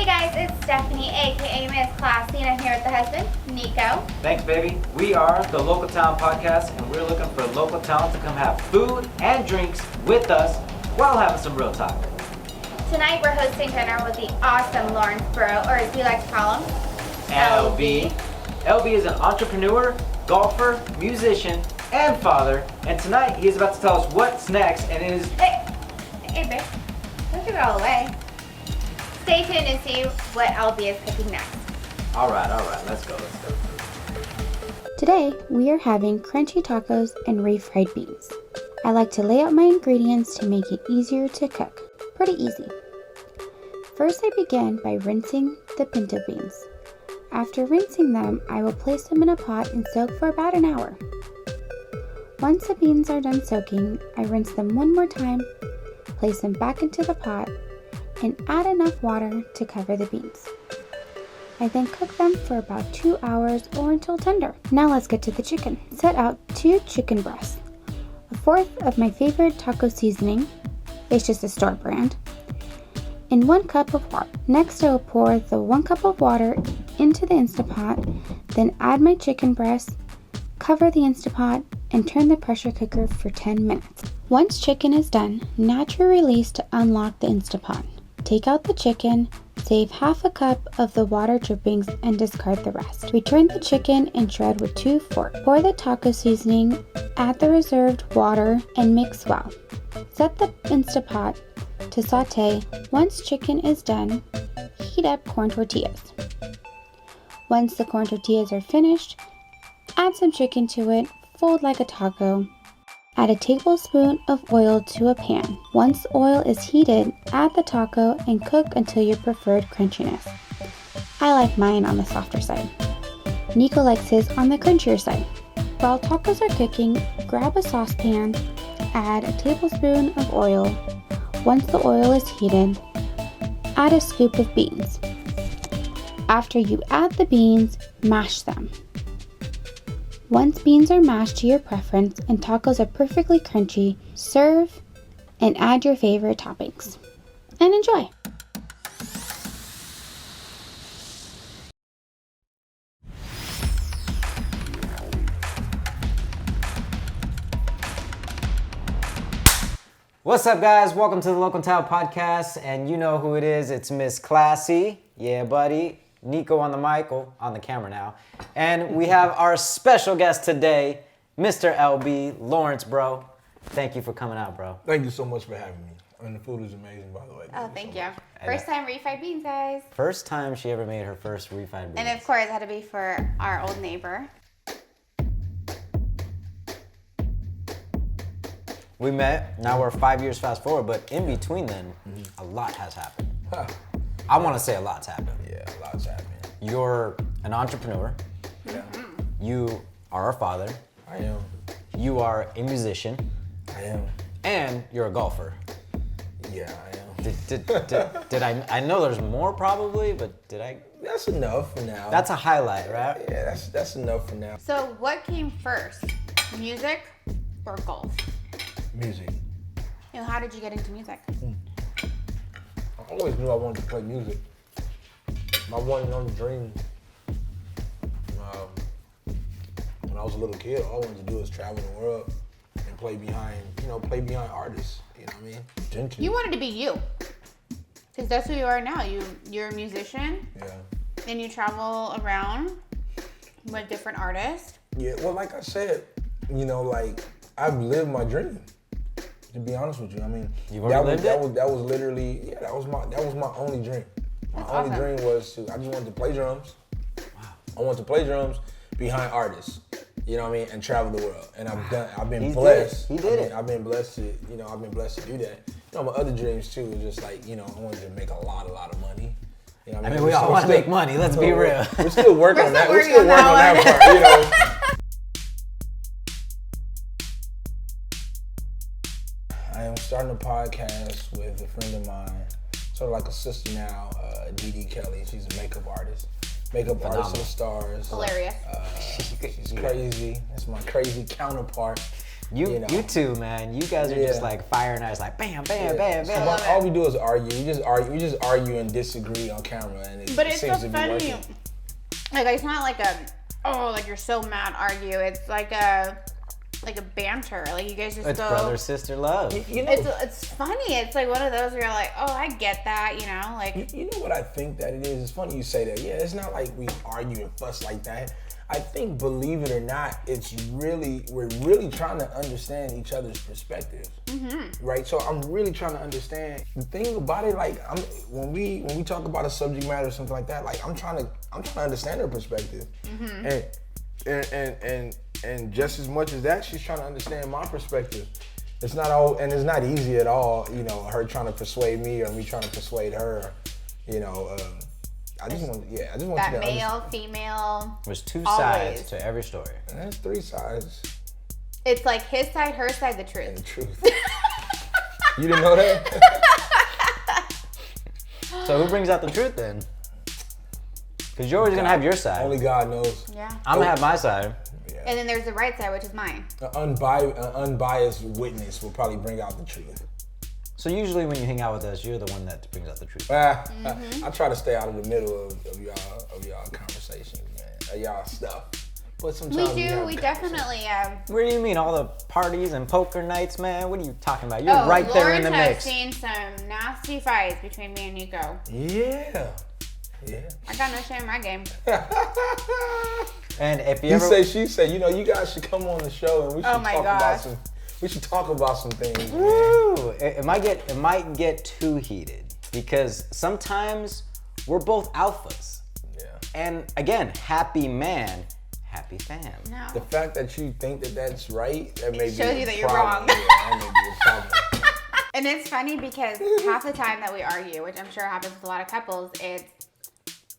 Hey guys, it's Stephanie, aka Miss Classy, and I'm here with the husband, Niko. Thanks, baby. We are the Local Talent Podcast, and we're looking for local talent to come have food and drinks with us while having some real talk. Tonight we're hosting dinner with the awesome Lawrence Breaux, or as we like to call him, LB. LB is an entrepreneur, golfer, musician, and father, and tonight he is about to tell us what's next, and it is... Hey babe, don't give it all away. Stay tuned and see what LB is cooking next. All right, let's go. Today, we are having crunchy tacos and refried beans. I like to lay out my ingredients to make it easier to cook. Pretty easy. First, I begin by rinsing the pinto beans. After rinsing them, I will place them in a pot and soak for about an hour. Once the beans are done soaking, I rinse them one more time, place them back into the pot, and add enough water to cover the beans. I then cook them for about 2 hours or until tender. Now let's get to the chicken. Set out 2 chicken breasts, a fourth of my favorite taco seasoning, it's just a store brand, and 1 cup of water. Next I will pour the 1 cup of water into the Instapot, then add my chicken breasts, cover the Instapot, and turn the pressure cooker for 10 minutes. Once chicken is done, naturally release to unlock the Instapot. Take out the chicken, save half a cup of the water drippings, and discard the rest. Return the chicken and shred with 2 forks. Pour the taco seasoning, add the reserved water, and mix well. Set the Instapot to saute. Once chicken is done, heat up corn tortillas. Once the corn tortillas are finished, add some chicken to it, fold like a taco. Add a tablespoon of oil to a pan. Once oil is heated, add the taco and cook until your preferred crunchiness. I like mine on the softer side. Niko likes his on the crunchier side. While tacos are cooking, grab a saucepan, add a tablespoon of oil. Once the oil is heated, add a scoop of beans. After you add the beans, mash them. Once beans are mashed to your preference and tacos are perfectly crunchy, serve and add your favorite toppings. And enjoy! What's up, guys? Welcome to the Local Talent Podcast, and you know who it is. It's Miss Classy. Yeah, buddy. Niko on the mic, on the camera now. And we have our special guest today, Mr. LB, Lawrence Breaux. Thank you for coming out, bro. Thank you so much for having me. And the food is amazing, by the way. Oh, thank you. First time refried beans, guys. First time she ever made her first refried beans. And of course, it had to be for our old neighbor. We met, now we're 5 years fast forward, but in between then, a lot has happened. Huh. I want to say a lot's happened. Yeah, a lot's happening. You're an entrepreneur. Yeah. You are a father. I am. You are a musician. I am. And you're a golfer. Yeah, I am. Did I know there's more probably, but did I? That's enough for now. That's a highlight, right? Yeah, that's enough for now. So what came first, music or golf? Music. You know, how did you get into music? I always knew I wanted to play music. My one and only dream. When I was a little kid, all I wanted to do was travel the world and play behind artists. You know what I mean? Gentle. You wanted to be you, because that's who you are now. You're a musician. Yeah. And you travel around with different artists. Yeah. Well, like I said, I've lived my dream. To be honest with you, I mean, You've already lived it? That was literally, that was my only dream. My only dream was I just wanted to play drums. Wow. I wanted to play drums behind artists, you know what I mean, and travel the world. And I've been He blessed. did it. I've been blessed to do that. You know, my other dreams too was just I wanted to make a lot of money. You know what I mean, we all want to make money. Let's be real. We're still working on that. We're still working on that part, you know. I am starting a podcast with a friend of mine, sort of like a sister now, Dee Kelly. She's a makeup artist. Artist of the stars. Hilarious. She's crazy. That's my crazy counterpart. You two, man. You guys are just like fire and ice, like bam, bam, bam, bam. So all we do is argue. We just argue and disagree on camera, and it But it's seems so to be funny. working. Like it's not like a like you're so mad argue. It's like a banter. Like you guys just It's go. brother sister love. You know, It's funny. It's like one of those where you're like, oh, I get that. You know, like you know what I think that it is? It's funny you say that. Yeah, it's not like we argue and fuss like that. I think, believe it or not, we're really trying to understand each other's perspectives, right? So I'm really trying to understand the thing about it. Like, when we talk about a subject matter or something like that, like I'm trying to understand her perspective, and just as much as that, she's trying to understand my perspective. It's not easy at all, you know, her trying to persuade me or me trying to persuade her, you know. I just want you to that male, female. There's two always. sides to every story. And there's three sides. It's like his side, her side, the And the truth. truth. You didn't know that? So who brings out the truth then? Because you're always gonna have your side. Only God knows. Yeah. I'm gonna have my side. Yeah. And then there's the right side, which is mine. An unbiased witness will probably bring out the truth. So usually when you hang out with us, you're the one that brings out the truth. I try to stay out of the middle of y'all conversations, man. Y'all stuff. But sometimes We have definitely. What do you mean, all the parties and poker nights, man? What are you talking about? You're right there in the mix. I've seen some nasty fights between me and Niko. Yeah. I got no shame in my game. And if you He ever, say, she say, you know, you guys should come on the show and we should Oh my talk about gosh. some things, man. woo, it might get too heated because sometimes we're both alphas. Yeah. And again, happy man, happy fam. No. The fact that you think that that's right, that may be shows a you that you're problem. wrong. Yeah, that may be a problem. And it's funny because half the time that we argue, which I'm sure happens with a lot of couples,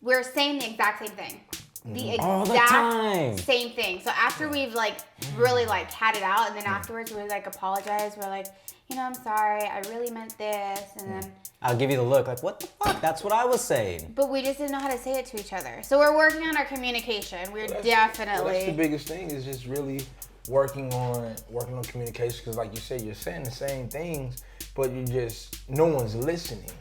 we're saying the exact same thing. The All the exact time. same thing. So after we've like really like had it out, and then afterwards we like apologize. We're like, you know, I'm sorry. I really meant this, and then. I'll give you the look like, what the fuck? That's what I was saying. But we just didn't know how to say it to each other. So we're working on our communication. We're definitely. That's the biggest thing is just really working on communication because, like you said, you're saying the same things, but no one's listening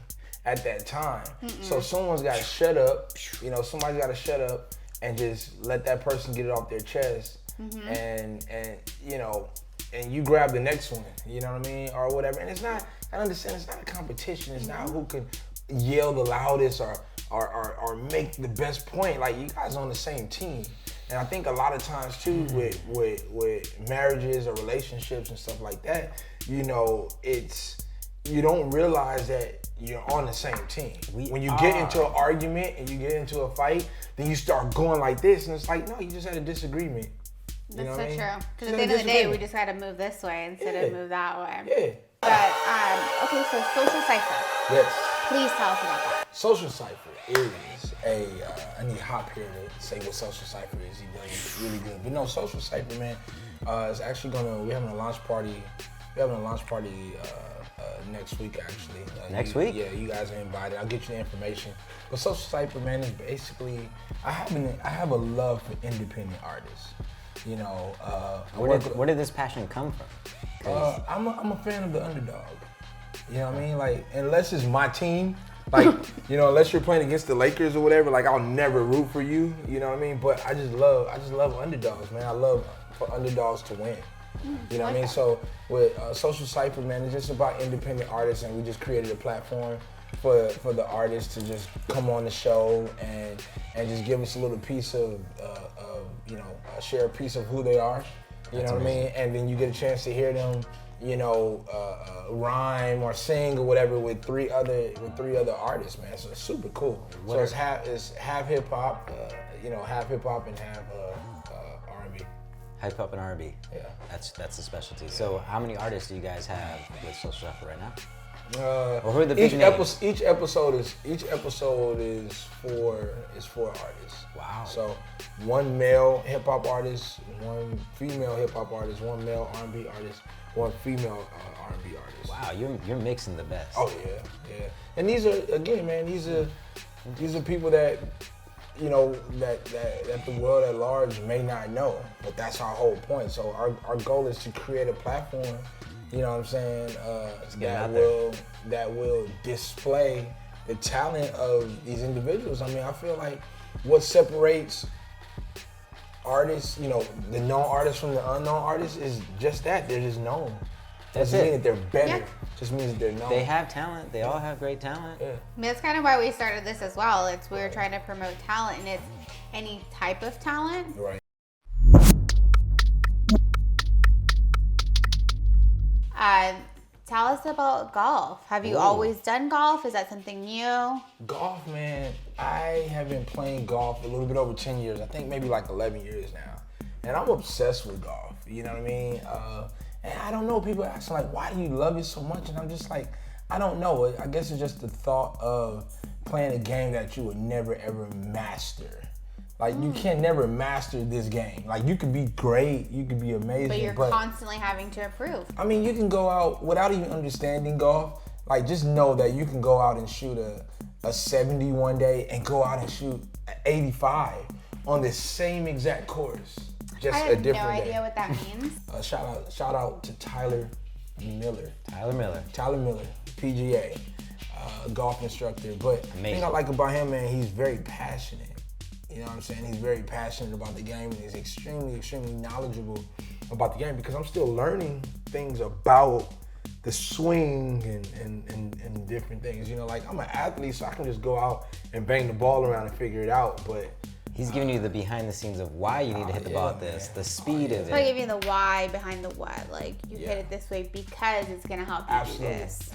at that time. So someone's got to shut up. You know, somebody's got to shut up and just let that person get it off their chest, and you know, and you grab the next one. You know what I mean, or whatever. And it's not. I understand it's not a competition. It's not who can yell the loudest or make the best point. Like, you guys are on the same team. And I think a lot of times too with marriages or relationships and stuff like that, you know, you don't realize that you're on the same team. When you get into an argument and you get into a fight, then you start going like this, and it's like, no, you just had a disagreement. You know That's what I so mean? true. Because at Just the end of the day, we disagreement. just got to move this way instead of move that way. Yeah. But okay, so Social Cypher. Yes. Please tell us about that. Social Cypher is I need Hop here to say what Social Cypher is. He does it really good. But no, Social Cypher, man, is actually we're having a launch party. We're having a launch party next week, actually. Next week? Yeah, you guys are invited. I'll get you the information. But Social Cypher, man, is basically, I have a love for independent artists. You know, Where did this passion come from? I'm a fan of the underdog. You know what I mean? Like, unless it's my team, like, you know, unless you're playing against the Lakers or whatever, like, I'll never root for you. You know what I mean? But I just love underdogs, man. I love for underdogs to win. You know what I mean? So with Social Cypher, man, it's just about independent artists, and we just created a platform for the artists to just come on the show and just give us a little piece of you know, share a piece of who they are. You know what I mean? And then you get a chance to hear them, you know, rhyme or sing or whatever with three other artists, man. So it's super cool. So it's half hip hop, you know, half hip hop and half R&B. Hip hop and R&B. Yeah. That's the specialty. So how many artists do you guys have with Social Cypher right now? Or who are the big names? Each episode is four artists. Wow. So one male hip hop artist, one female hip hop artist, one male R&B artist, one female R&B artist. Wow, you're mixing the best. Oh yeah. And these are, again, man, these are people that you know, that the world at large may not know, but that's our whole point. So our goal is to create a platform, you know what I'm saying, that will display the talent of these individuals. I mean, I feel like what separates artists, you know, the known artists from the unknown artists is just that. They're just known. Doesn't mean that they're better. Yeah. Just means that they're known. They have talent. They all have great talent. Yeah. I mean, that's kind of why we started this as well. We were trying to promote talent, and it's any type of talent. Right. Tell us about golf. Have you always done golf? Is that something new? Golf, man. I have been playing golf a little bit over 10 years. I think maybe like 11 years now. And I'm obsessed with golf. You know what I mean? And I don't know, people ask like, why do you love it so much? And I'm just like, I don't know. I guess it's just the thought of playing a game that you would never ever master. Like you can never master this game. Like you could be great, you could be amazing, but you're constantly having to improve. I mean, you can go out without even understanding golf. Like just know that you can go out and shoot a 70 one day and go out and shoot an 85 on the same exact course. Just I a have different no day. idea what that means. Shout out to Tyler Miller, PGA, golf instructor. But the thing I like about him, man, he's very passionate. You know what I'm saying? He's very passionate about the game, and he's extremely, extremely knowledgeable about the game because I'm still learning things about the swing and different things. You know, like I'm an athlete, so I can just go out and bang the ball around and figure it out. But he's giving you the behind the scenes of why you need to hit the ball at this, the speed of it. He'll give you the why behind the what. Like you hit it this way because it's gonna help you do this.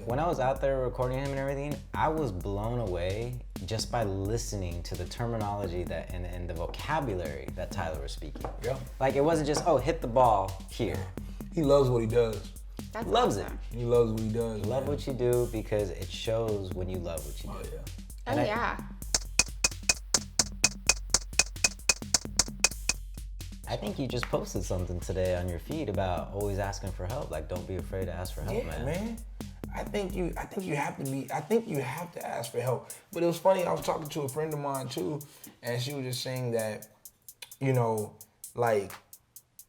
When I was out there recording him and everything, I was blown away just by listening to the terminology that and the vocabulary that Tyler was speaking. Yeah. Like it wasn't just, oh, hit the ball here. He loves what he does. That's loves awesome. it. He loves what he does. Love what you do because it shows when you love what you do. Oh yeah. Yeah. I think you just posted something today on your feed about always asking for help. Like, don't be afraid to ask for help, man. I think you have to ask for help. But it was funny, I was talking to a friend of mine too, and she was just saying that, you know, like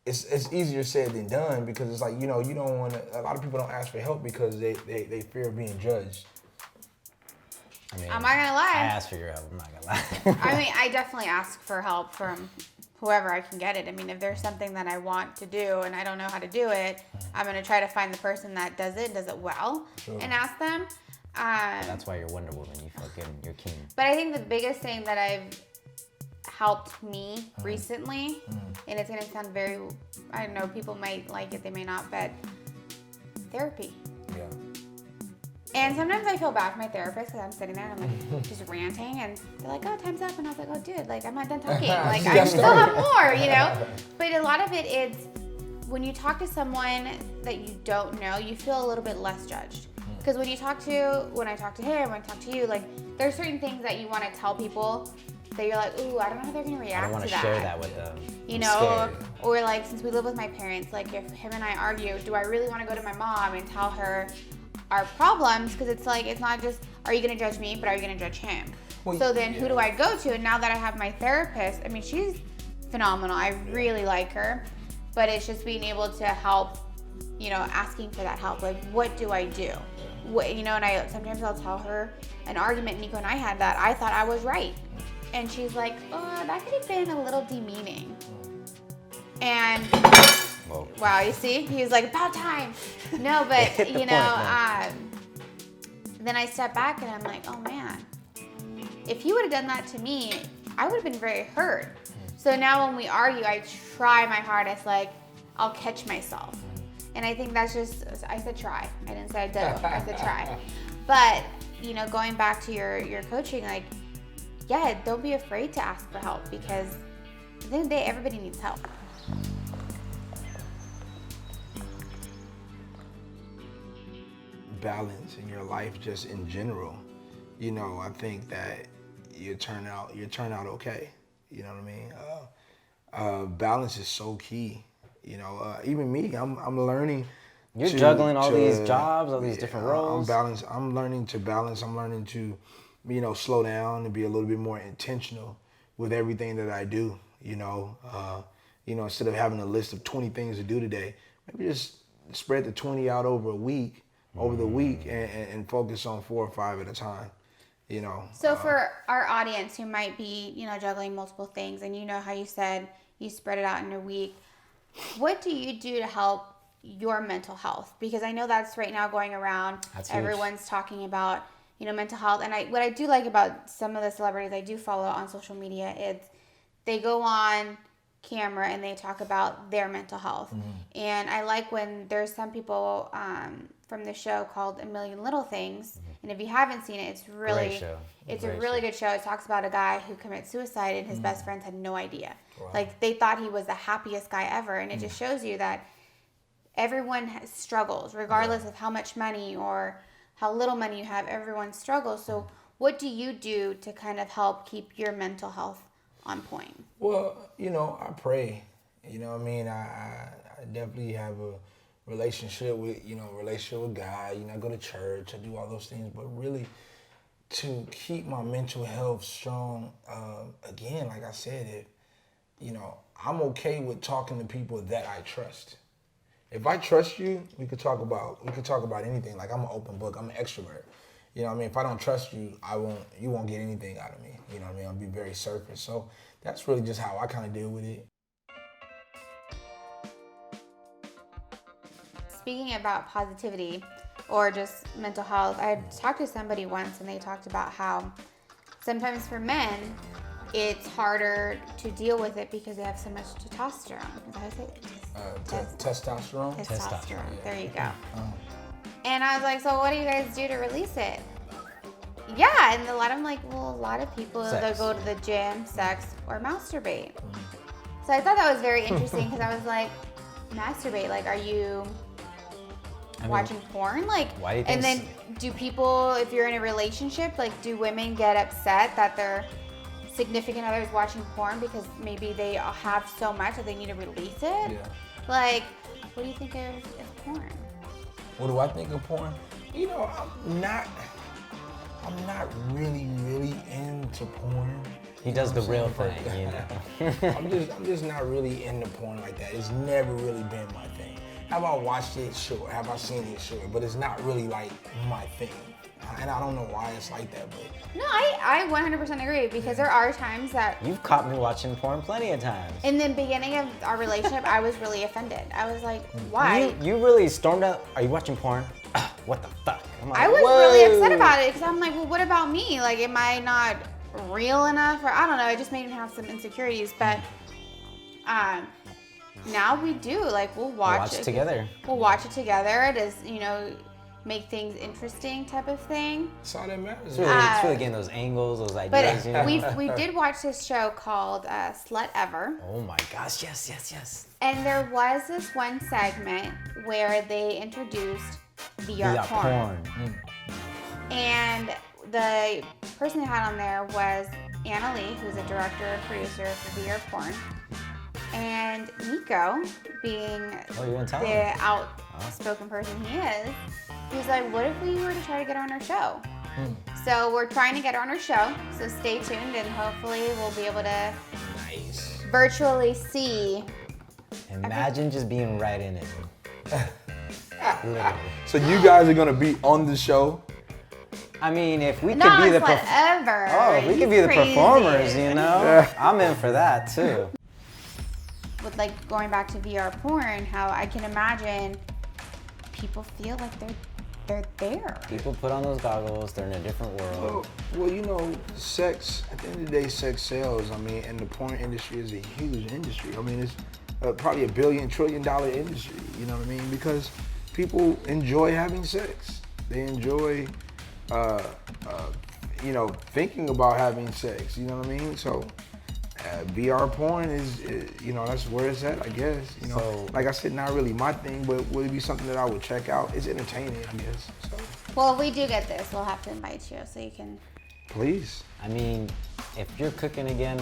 it's easier said than done because it's like, you know, you don't want to, a lot of people don't ask for help because they fear being judged. I mean, I'm not gonna lie. I ask for your help, I'm not gonna lie. I mean, I definitely ask for help from whoever I can get it. I mean, if there's something that I want to do and I don't know how to do it, I'm going to try to find the person that does it well, and ask them. That's why you're Wonder Woman. You fucking, you're king. But I think the biggest thing that I've helped me recently, and it's going to sound very, I don't know, people might like it, they may not, but therapy. Yeah. And sometimes I feel bad for my therapist because I'm sitting there and I'm like just ranting and they're like, oh, time's up. And I was like, oh, dude, like I'm not done talking. Like I still have more, you know? But a lot of it is when you talk to someone that you don't know, you feel a little bit less judged. Because when I talk to him, when I talk to you, like there's certain things that you want to tell people that you're like, ooh, I don't know how they're going to react to that. I don't want to share that with them. You know, or like since we live with my parents, like if him and I argue, do I really want to go to my mom and tell her our problems? Because it's like, it's not just, are you going to judge me, but are you going to judge him? Well, so then who do I go to? And now that I have my therapist, I mean, she's phenomenal. I really like her. But it's just being able to help, you know, asking for that help. Like, what do I do? What, you know, and sometimes I'll tell her an argument Niko and I had that I thought I was right. And she's like, oh, that could have been a little demeaning. And whoa. Wow, you see? He was like, about time. No, but, you know, then I step back and I'm like, oh, man. If he would have done that to me, I would have been very hurt. So now when we argue, I try my hardest, like, I'll catch myself. And I think that's just, I said try. I didn't say I did. I said try. But, you know, going back to your coaching, like, yeah, don't be afraid to ask for help because at the end of the day, everybody needs help. Balance in your life just in general, you know, I think that you turn out okay. You know what I mean? Balance is so key. You know, even me, I'm learning. You're juggling all these jobs, all these different roles. I'm learning to balance. I'm learning to slow down and be a little bit more intentional with everything that I do. Instead of having a list of 20 things to do today, maybe just spread the 20 out over the week, and focus on 4 or 5 at a time. So for our audience who might be, juggling multiple things, and how you said you spread it out in a week, what do you do to help your mental health? Because I know that's right now going around. Everyone's talking about, mental health. And what I do like about some of the celebrities I do follow on social media is they go on camera and they talk about their mental health. And I like when there's some people from the show called A Million Little Things. And if you haven't seen it, it's really a really good show. It talks about a guy who commits suicide and his best friends had no idea. Wow. Like they thought he was the happiest guy ever. And it just shows you that everyone struggles, regardless of how much money or how little money you have. Everyone struggles. So what do you do to kind of help keep your mental health on point? Well, I pray. I definitely have a relationship with God. I go to church. I do all those things. But really, to keep my mental health strong, again, like I said, I'm okay with talking to people that I trust. If I trust you, we could talk about anything. Like I'm an open book. I'm an extrovert. If I don't trust you, you won't get anything out of me. I'll be very surface. So that's really just how I kind of deal with it. Speaking about positivity or just mental health, I talked to somebody once and they talked about how sometimes for men, it's harder to deal with it because they have so much testosterone. Is that how I say it? Testosterone? Testosterone. There you go. And I was like, so what do you guys do to release it? Yeah, and a lot of people, they'll go to the gym, sex, or masturbate. So I thought that was very interesting because I was like, masturbate, like, are you watching porn? Like, why do you think? And then do people, if you're in a relationship, like, do women get upset that their significant other's watching porn because maybe they have so much that they need to release it? Yeah. Like, what do you think of porn? What do I think of porn? I'm not really into porn. He does the real thing, I'm just not really into porn like that. It's never really been my thing. Have I watched it? Sure. Have I seen it? Sure. But it's not really like my thing. And I don't know why it's like that, but... No, I 100% agree because there are times that... You've caught me watching porn plenty of times. In the beginning of our relationship, I was really offended. I was like, why? You really stormed out, are you watching porn? What the fuck? I'm like, I was really upset about it because I'm like, well, what about me? Like, am I not real enough? Or I don't know, it just made me have some insecurities. But now we do. Like, we'll watch it together. We'll watch it together. It is, make things interesting type of thing. That's all that matters. It's really getting those angles, those ideas. But we did watch this show called Slut Ever. Oh my gosh, yes. And there was this one segment where they introduced VR porn. And the person they had on there was Anna Lee, who's a director and producer for VR porn. And Niko, being the outspoken person he is, he was like, what if we were to try to get her on our show? So we're trying to get her on our show. So stay tuned and hopefully we'll be able to virtually see. Imagine just being right in it. Literally. So you guys are going to be on the show? I mean, if we could Not be the ever. if we could be the performers, I'm in for that too. With like going back to VR porn, how I can imagine people feel like they're there. People put on those goggles, they're in a different world. Well, sex, at the end of the day, sex sells. I mean, and the porn industry is a huge industry. I mean, it's probably $1 billion, $1 trillion industry, you know what I mean? Because people enjoy having sex. They enjoy, thinking about having sex, you know what I mean? So VR porn is, that's where it's at, I guess. So, like I said, not really my thing, but would it be something that I would check out? It's entertaining, I guess. So. Well, if we do get this, we'll have to invite you so you can. Please. I mean, if you're cooking again,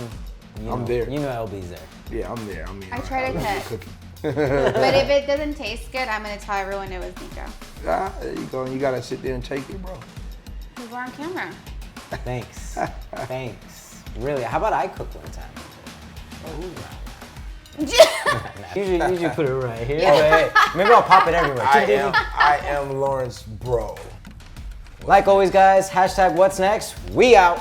I'm there. LB's there. Yeah, I'm there. I mean, I try to cook. But if it doesn't taste good, I'm going to tell everyone it was Niko. There you go. You got to sit there and take it, bro. Because we're on camera. Thanks. Thanks. Really, how about I cook one time? Usually put it right here. Hey, maybe I'll pop it everywhere. I am Lawrence Breaux. Like always, guys, hashtag what's next. We out.